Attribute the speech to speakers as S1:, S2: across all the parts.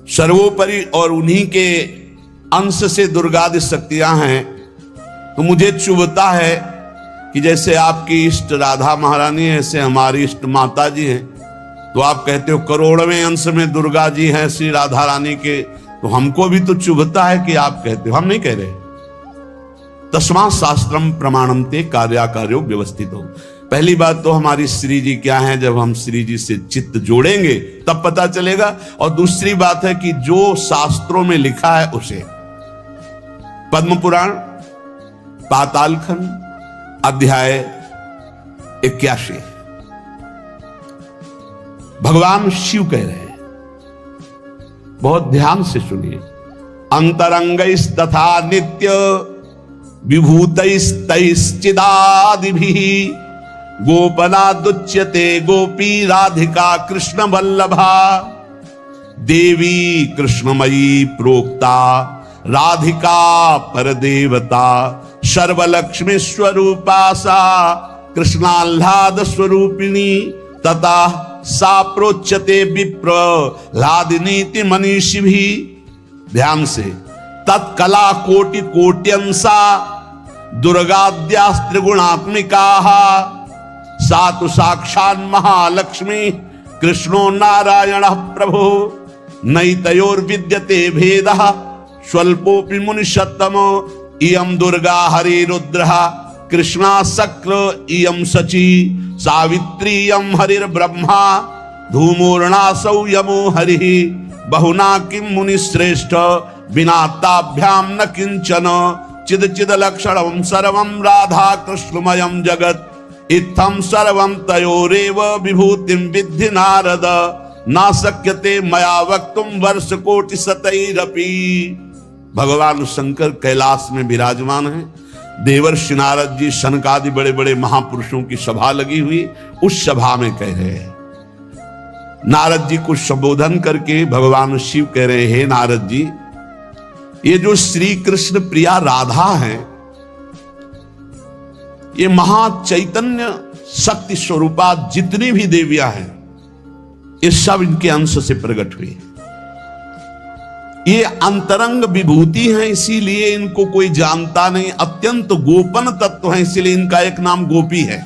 S1: सर्वोपरि और उन्हीं के अंश से दुर्गादि शक्तियां हैं, तो मुझे चुभता है कि जैसे आपकी इष्ट राधा महारानी है, ऐसे हमारी इष्ट माता जी हैं, तो आप कहते हो करोड़वें अंश में दुर्गा जी हैं श्री राधा रानी के, तो हमको भी तो चुभता है कि आप कहते हो, हम नहीं कह रहे। तस्मात् शास्त्रम प्रमाणम ते कार्याकार्यो व्यवस्थित हो। पहली बात तो हमारी श्री जी क्या है, जब हम श्री जी से चित्त जोड़ेंगे तब पता चलेगा। और दूसरी बात है कि जो शास्त्रों में लिखा है उसे, पद्म पुराण पातालखंड अध्याय 81, भगवान शिव कह रहे हैं, बहुत ध्यान से सुनिए। अंतरंगैस् तथा नित्य विभूतैस्तैश्चिदादिभिः गोपनादुच्यते गोपी राधिका कृष्ण वल्लभा। देवी कृष्णमयी प्रोक्ता राधिका परदेवता सर्वलक्ष्मी स्वरूपा सा कृष्णाह्लाद स्वरूपिणी तथा सा प्रोच्यते विप्र लादिनीति मनीषी भी। ध्यान से, तत्कला कोटि कोट्यंसा दुर्गाद्यास्त्रिगुणात्मिका सा तु साक्षात् महालक्ष्मी कृष्णो नारायण प्रभु नैतयोर्विद्यते भेदः स्वल्पोऽपि मुनिषत्तमो इयं दुर्गा हरिरुद्रः कृष्णा शक्र इयं शची सावित्री इयं हरिर्ब्रह्मा धूमोर्णासौ यमो हरिः बहुना किं मुनिश्रेष्ठ विना ताभ्यां न किंचन चिद चिद लक्षणं सर्वं राधा कृष्णमयं जगत् इत्थं सर्वं तयोरेव विभूतिं विद्धि नारद न शक्यते मया वक्तुं वर्ष कोटि शतैरपि। भगवान शंकर कैलाश में विराजमान हैं, देवर्षि नारद जी शनकादि बड़े बड़े महापुरुषों की सभा लगी हुई, उस सभा में कह रहे हैं, नारद जी को संबोधन करके भगवान शिव कह रहे हैं, हे नारद जी, ये जो श्री कृष्ण प्रिया राधा है, ये महाचैतन्य शक्ति स्वरूपा जितनी भी देवियां हैं, ये सब इनके अंश से प्रकट हुई। ये अंतरंग विभूति हैं, इसीलिए इनको कोई जानता नहीं, अत्यंत गोपन तत्व है, इसीलिए इनका एक नाम गोपी है।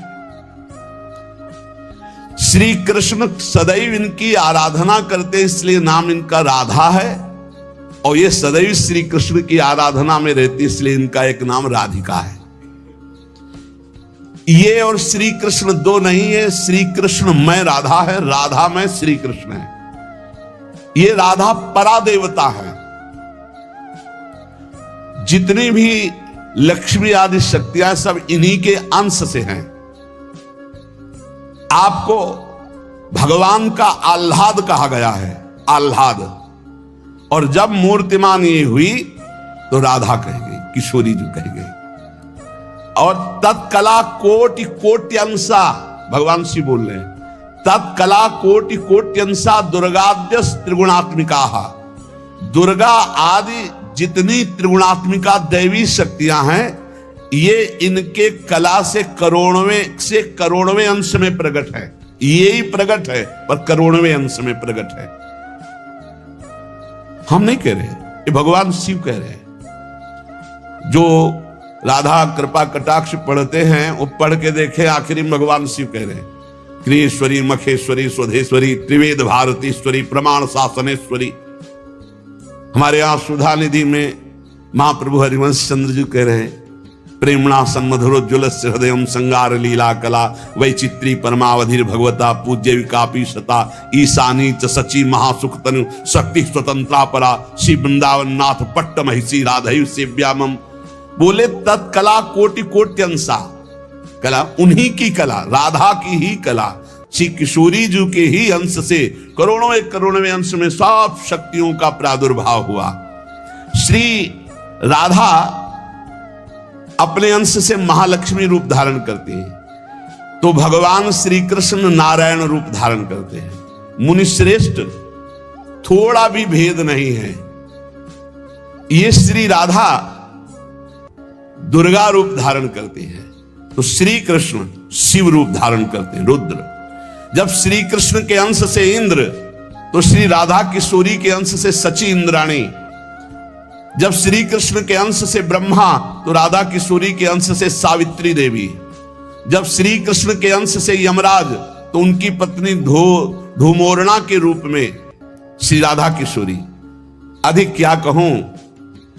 S1: श्री कृष्ण सदैव इनकी आराधना करते हैं, इसलिए नाम इनका राधा है, और ये सदैव श्री कृष्ण की आराधना में रहती, इसलिए इनका एक नाम राधिका है। ये और श्री कृष्ण दो नहीं है, श्री कृष्ण में राधा है, राधा में श्री कृष्ण है। ये राधा परादेवता है। जितनी भी लक्ष्मी आदि शक्तियां सब इन्हीं के अंश से हैं। आपको भगवान का आह्लाद कहा गया है, आह्लाद। और जब मूर्तिमान ये हुई तो राधा कह गई, किशोरी जी कह गई। और तत्कला कोटि कोट्यंसा, भगवान शिव बोल रहे हैं, तत्कला कोटि कोट्यंसा दुर्गाद्य त्रिगुणात्मिका। दुर्गा आदि जितनी त्रिगुणात्मिका दैवी शक्तियां हैं, ये इनके कला से करोड़वें अंश में प्रकट है। ये ही प्रकट है पर करोड़वें अंश में प्रकट है। हम नहीं कह रहे, ये भगवान शिव कह रहे हैं। जो राधा कृपा कटाक्ष पढ़ते हैं वो पढ़ के देखे, आखिरी में भगवान शिव कह रहे हैं, क्रियेश्वरी मखेश्वरी स्वधेश्वरी त्रिवेद भारतीश्वरी प्रमाण शासनेश्वरी। हमारे यहां सुधा निधि में महाप्रभु हरिवंश चंद्र जी कह रहे हैं, प्रेमणा सन्मधुरोज्ज्वल हृदय संगार लीला कला वैचित्री परमावधिर भगवता पूज्य विकापी सता ईशानी च सची महासुख तनु शक्ति स्वतंत्रा परा श्री वृंदावन नाथ पट्ट महिषी राधयु सेव्यामम। बोले तत्कला कोटि कोट्यंसा, कला उन्हीं की कला, राधा की ही कला, श्री किशोरी जी के ही अंश से करोड़ों अंश में सब शक्तियों का प्रादुर्भाव हुआ। श्री राधा अपने अंश से महालक्ष्मी रूप धारण करती हैं, तो भगवान श्री कृष्ण नारायण रूप धारण करते हैं। मुनिश्रेष्ठ थोड़ा भी भेद नहीं है। ये श्री राधा दुर्गा रूप धारण करती है, तो श्री कृष्ण शिव रूप धारण करते हैं, रुद्र। जब श्री कृष्ण के अंश से इंद्र तो श्री राधा किशोरी के अंश से सची इंद्राणी, जब श्री कृष्ण के अंश से ब्रह्मा तो राधा किशोरी के अंश से सावित्री देवी, जब श्री कृष्ण के अंश से यमराज तो उनकी पत्नी धूमोरणा के रूप में श्री राधा किशोरी। अधिक क्या कहूं,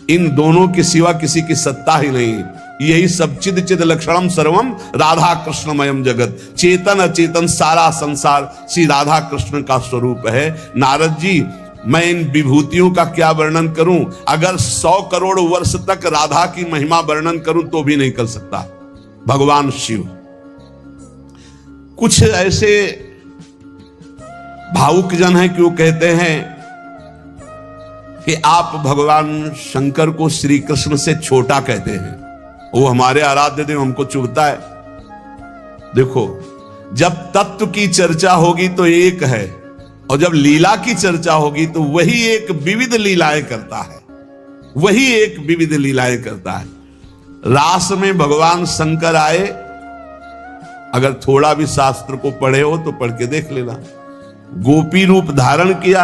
S1: इन दोनों के सिवा किसी की सत्ता ही नहीं। यही सब चिद चिद लक्षणम सर्वम राधा कृष्णमयम जगत, चेतन अचेतन सारा संसार श्री राधा कृष्ण का स्वरूप है। नारद जी, मैं इन विभूतियों का क्या वर्णन करूं, अगर 100 करोड़ वर्ष तक राधा की महिमा वर्णन करूं तो भी नहीं कर सकता। भगवान शिव कुछ ऐसे भावुक जन हैं कि वो कहते हैं कि आप भगवान शंकर को श्री कृष्ण से छोटा कहते हैं, वो हमारे आराध्य देव, हमको चुभता है। देखो, जब तत्व की चर्चा होगी तो एक है, और जब लीला की चर्चा होगी तो वही एक विविध लीलाएं करता है, वही एक विविध लीलाएं करता है। रास में भगवान शंकर आए, अगर थोड़ा भी शास्त्र को पढ़े हो तो पढ़ के देख लेना। गोपी रूप धारण किया,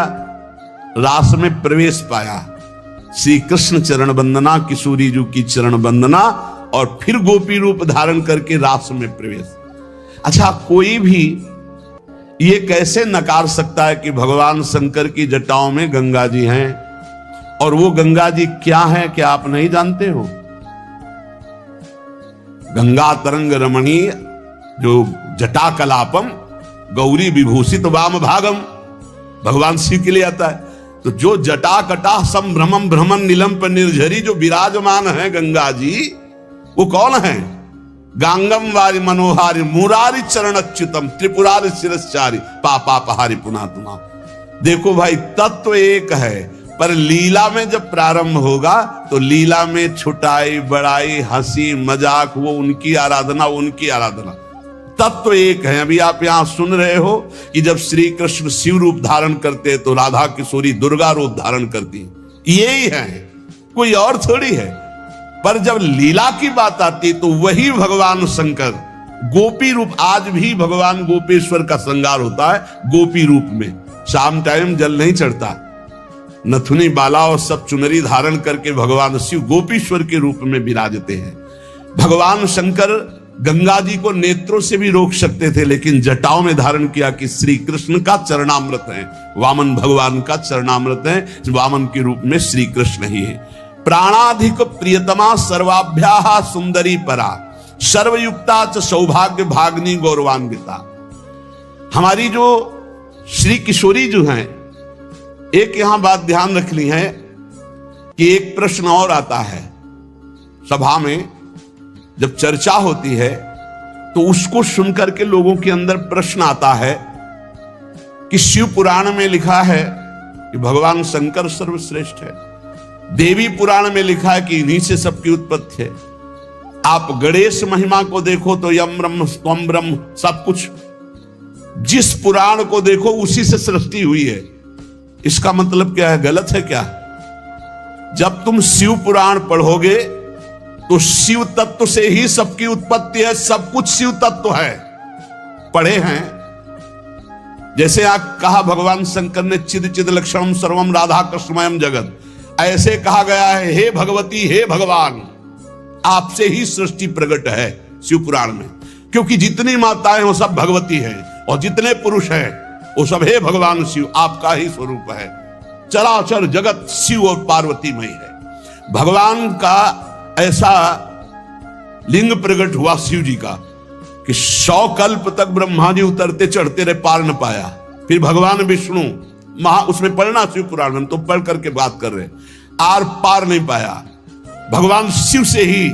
S1: रास में प्रवेश पाया, श्री कृष्ण चरण वंदना, किशोरी जी की चरण वंदना, और फिर गोपी रूप धारण करके रास में प्रवेश। अच्छा, कोई भी ये कैसे नकार सकता है कि भगवान शंकर की जटाओं में गंगा जी हैं, और वो गंगा जी क्या है, क्या आप नहीं जानते हो? गंगा तरंग रमणीय जो जटा कलापम गौरी विभूषित वाम भागम, भगवान शिव के लिए आता है। तो जो जटा कटा संभ्रमम भ्रमण नीलम पर निर्झरी जो विराजमान है गंगा जी, वो कौन है? गांगम वारी मनोहारी मुरारी चरण अच्युतम त्रिपुरारी शिरश्चारी पापापहारी पुनातुना। देखो भाई, तत्व एक है, पर लीला में जब प्रारंभ होगा तो लीला में छुटाई बड़ाई हंसी मजाक वो उनकी आराधना, उनकी आराधना। तत्व एक है। अभी आप यहां सुन रहे हो कि जब श्री कृष्ण शिव रूप धारण करते तो राधा किशोरी दुर्गा रूप धारण करती, यही है, कोई और थोड़ी है। पर जब लीला की बात आती तो वही भगवान शंकर गोपी रूप, आज भी भगवान गोपेश्वर का श्रृंगार होता है गोपी रूप में। शाम टाइम जल नहीं चढ़ता, नथुनी बाला और सब चुनरी धारण करके भगवान शिव गोपीश्वर के रूप में विराजते हैं। भगवान शंकर गंगा जी को नेत्रों से भी रोक सकते थे, लेकिन जटाओं में धारण किया कि श्री कृष्ण का चरणामृत है, वामन भगवान का चरणामृत है, वामन के रूप में श्री कृष्ण ही है। प्राणाधिक प्रियतमा सर्वाभ्याः सुंदरी परा सर्वयुक्ता च सौभाग्य भाग्नि गौरवान्विता। हमारी जो श्री किशोरी जो हैं, एक यहां बात ध्यान रख ली है कि एक प्रश्न और आता है सभा में, जब चर्चा होती है तो उसको सुनकर के लोगों के अंदर प्रश्न आता है कि शिव पुराण में लिखा है कि भगवान शंकर सर्वश्रेष्ठ है, देवी पुराण में लिखा है कि इन्हीं से सबकी उत्पत्ति है। आप गणेश महिमा को देखो तो यम ब्रह्म स्वम ब्रह्म, सब कुछ जिस पुराण को देखो उसी से सृष्टि हुई है। इसका मतलब क्या है? गलत है क्या? जब तुम शिव पुराण पढ़ोगे तो शिव तत्व से ही सबकी उत्पत्ति है, सब कुछ शिव तत्व है। पढ़े हैं, जैसे आप कहा भगवान शंकर ने चिद चिद लक्षणम सर्वम राधा कृष्णमयम जगत, ऐसे कहा गया है हे भगवती हे भगवान, आपसे ही सृष्टि प्रकट है शिव पुराण में, क्योंकि जितनी माताएं वो सब भगवती हैं और जितने पुरुष हैं वो सब हे भगवान शिव आपका ही स्वरूप है। चराचर जगत शिव और पार्वतीमय है। भगवान का ऐसा लिंग प्रकट हुआ शिव जी का कि 100 कल्प तक ब्रह्मा जी उतरते चढ़ते रहे, पार न पाया। फिर भगवान विष्णु उसमें पढ़ना शिव पुराण में, तो पढ़ करके बात कर रहे, आर पार नहीं पाया। भगवान शिव से ही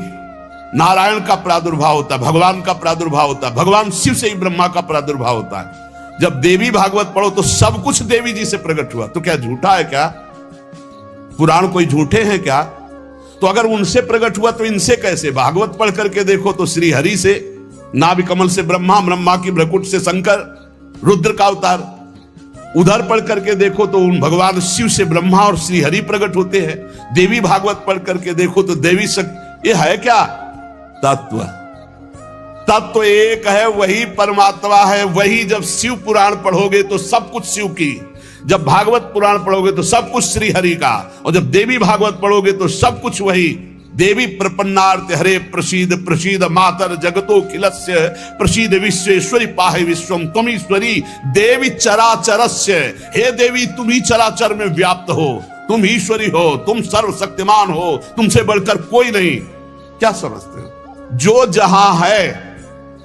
S1: नारायण का प्रादुर्भाव होता है, भगवान का प्रादुर्भाव होता है, भगवान शिव से ही ब्रह्मा का प्रादुर्भाव होता है। जब देवी भागवत पढ़ो तो सब कुछ देवी जी से प्रकट हुआ। तो क्या झूठा है क्या? पुराण कोई झूठे हैं क्या? तो अगर उनसे प्रकट हुआ तो इनसे कैसे? भागवत पढ़ करके देखो तो श्री हरि से, नाभि कमल से ब्रह्मा, ब्रह्मा की भ्रकुट से शंकर, रुद्र का अवतार। उधर पढ़ करके देखो तो उन भगवान शिव से ब्रह्मा और श्री हरि प्रकट होते हैं। देवी भागवत पढ़ करके देखो तो देवी शक्ति। ये है क्या? तत्व। तत्व एक है, वही परमात्मा है, वही। जब शिव पुराण पढ़ोगे तो सब कुछ शिव की। जब भागवत पुराण पढ़ोगे तो सब कुछ श्री हरि का, और जब देवी भागवत पढ़ोगे तो सब कुछ वही देवी प्रपन्नार्थ हरे प्रसीद प्रसीद मातर जगतो खिलस्य प्रसीद विश्वेश्वरी पाहे विश्वम त्वमीश्वरी देवी चराचरस्य। हे देवी तुम ही चराचर में व्याप्त हो, तुम ईश्वरी हो, तुम सर्वशक्तिमान हो, तुमसे बढ़कर कोई नहीं। क्या समझते हो? जो जहां है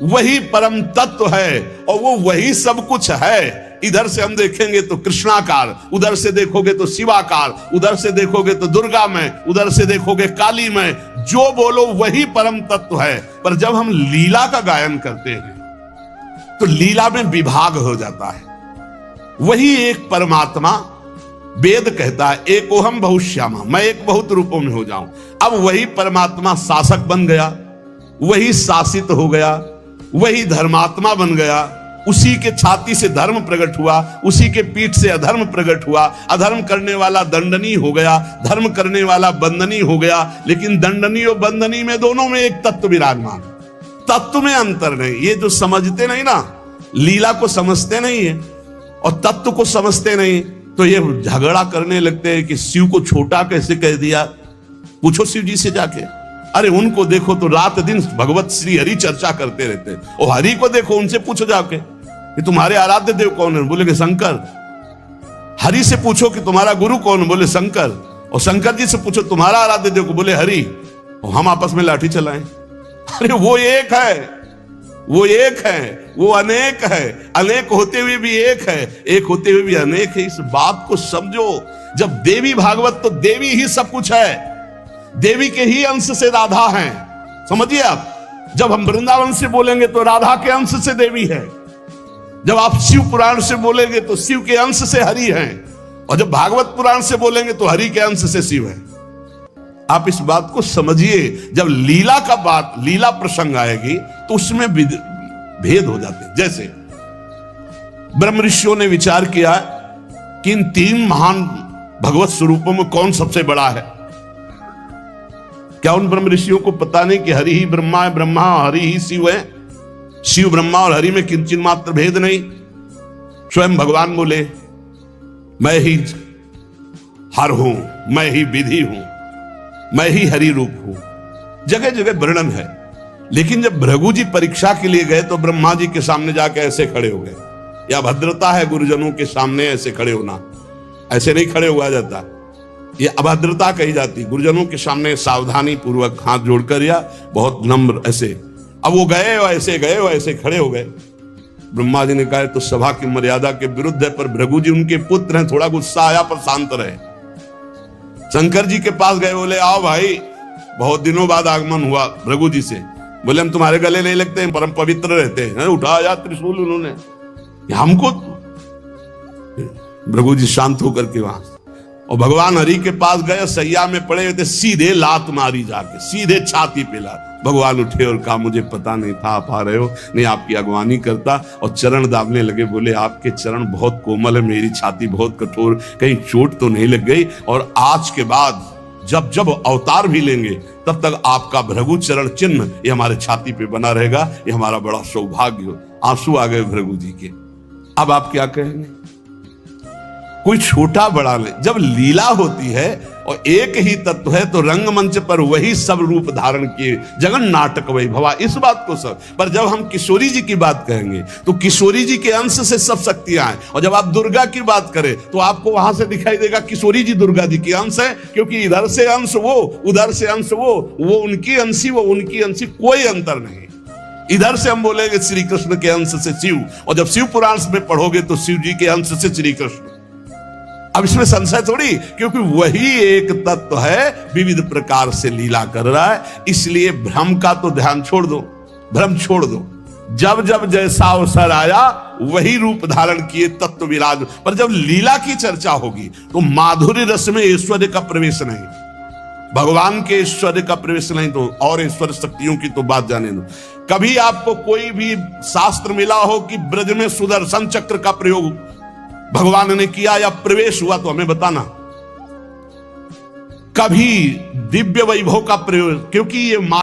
S1: वही परम तत्व है और वो वही सब कुछ है। इधर से हम देखेंगे तो कृष्णाकार, उधर से देखोगे तो शिवाकार, उधर से देखोगे तो दुर्गा में, उधर से देखोगे काली में। जो बोलो वही परम तत्व है। पर जब हम लीला का गायन करते हैं तो लीला में विभाग हो जाता है। वही एक परमात्मा, वेद कहता है एकोहम बहुश्यामा, मैं एक बहुत रूपों में हो जाऊं। अब वही परमात्मा शासक बन गया, वही शासित हो गया, वही धर्मात्मा बन गया। उसी के छाती से धर्म प्रकट हुआ, उसी के पीठ से अधर्म प्रकट हुआ। अधर्म करने वाला दंडनीय हो गया, धर्म करने वाला बंदनीय हो गया। लेकिन दंडनीय और बंदनीय में दोनों में एक तत्व विराजमान, तत्व में अंतर नहीं। ये जो समझते नहीं ना, लीला को समझते नहीं है और तत्व को समझते नहीं, तो ये झगड़ा करने लगते हैं कि शिव को छोटा कैसे कह दिया। पूछो शिव जी से जाके। अरे उनको देखो तो रात दिन भगवत श्री हरि चर्चा करते रहते हैं। और हरि को देखो, उनसे पूछो जाके कि तुम्हारे आराध्य देव कौन है, बोले कि शंकर। हरि से पूछो कि तुम्हारा गुरु कौन, बोले शंकर। और शंकर जी से पूछो तुम्हारा आराध्य देव को, बोले हरि। और हम आपस में लाठी चलाएं। अरे वो एक है, वो एक है, वो अनेक है। अनेक होते हुए भी एक है, एक होते हुए भी अनेक है। इस बात को समझो। जब देवी भागवत तो देवी ही सब कुछ है, देवी के ही अंश से राधा है। समझिए आप, जब हम वृंदावन से बोलेंगे तो राधा के अंश से देवी है। जब आप शिव पुराण से बोलेंगे तो शिव के अंश से हरि है। और जब भागवत पुराण से बोलेंगे तो हरि के अंश से शिव है। आप इस बात को समझिए। जब लीला का बात, लीला प्रसंग आएगी तो उसमें भेद हो जाते हैं। जैसे ब्रह्म ऋषियों ने विचार किया कि इन तीन महान भगवत स्वरूपों में कौन सबसे बड़ा है। क्या उन ब्रह्म ऋषियों को पता नहीं कि हरि ही ब्रह्मा है, ब्रह्मा हरि ही शिव है। शिव ब्रह्मा और हरि में किंचित मात्र भेद नहीं। स्वयं भगवान बोले मैं ही हर हूं, मैं ही विधि हूं, मैं ही हरि रूप हूं। जगह जगह वर्णन है। लेकिन जब भृगु जी परीक्षा के लिए गए तो ब्रह्मा जी के सामने जाके ऐसे खड़े हो गए। यह भद्रता है गुरुजनों के सामने ऐसे खड़े होना। ऐसे नहीं खड़े हुआ जाता, ये अभद्रता कही जाती। गुरुजनों के सामने सावधानी पूर्वक हाथ जोड़कर या बहुत नम्र ऐसे। अब वो गए और ऐसे खड़े हो गए। ब्रह्मा जी ने कहा तो सभा की मर्यादा के विरुद्ध है, पर भृगु जी उनके पुत्र हैं, थोड़ा गुस्सा आया पर शांत रहे। शंकर जी के पास गए, बोले आओ भाई, बहुत दिनों बाद आगमन हुआ भृगु जी से। बोले हम तुम्हारे गले नहीं लगते हैं, परम पवित्र रहते हैं। उठाया त्रिशूल उन्होंने हमको। भृगु जी शांत होकर के वहां और भगवान हरि के पास गए, सैया में पड़े हुए थे, सीधे लात मारी जाके, सीधे छाती पे लात। भगवान उठे और कहा मुझे पता नहीं था आप आ रहे हो, नहीं आपकी अगवानी करता। और चरण दाबने लगे। बोले आपके चरण बहुत कोमल है, मेरी छाती बहुत कठोर, कहीं चोट तो नहीं लग गई। और आज के बाद जब जब अवतार भी लेंगे तब तक आपका भृगु चरण चिन्ह ये हमारे छाती पे बना रहेगा, ये हमारा बड़ा सौभाग्य हो। आंसू आ गए भृगु जी के। अब आप क्या कहेंगे? कोई छोटा बड़ा नहीं। जब लीला होती है और एक ही तत्व है तो रंगमंच पर वही सब रूप धारण किए, जगन नाटक वही भवा, इस बात को सब। पर जब हम किशोरी जी की बात कहेंगे तो किशोरी जी के अंश से सब शक्तियां हैं। और जब आप दुर्गा की बात करें तो आपको वहां से दिखाई देगा किशोरी जी दुर्गा जी की अंश है, क्योंकि इधर से अंश वो, उधर से अंश वो उनकी अंशी, वो उनकी अंशी, कोई अंतर नहीं। इधर से हम बोलेंगे श्री कृष्ण के अंश से शिव, और जब शिव पुराण में पढ़ोगे तो शिव जी के अंश से श्री कृष्ण। अब इसमें संशय थोड़ी, क्योंकि वही एक तत्व है, विविध प्रकार से लीला कर रहा है। इसलिए भ्रम का तो ध्यान छोड़ दो, भ्रम छोड़ दो। जब जब जैसा अवसर आया वही रूप धारण किए तत्व विराज। पर जब लीला की चर्चा होगी तो माधुर्य रस में ऐश्वर्य का प्रवेश नहीं, भगवान के ऐश्वर्य का प्रवेश नहीं, तो और ऐश्वर्य शक्तियों की तो बात जाने दो। कभी आपको कोई भी शास्त्र मिला हो कि ब्रज में सुदर्शन चक्र का प्रयोग भगवान ने किया या प्रवेश हुआ, तो हमें बताना। कभी दिव्य वैभव का प्रयोग, क्योंकि ये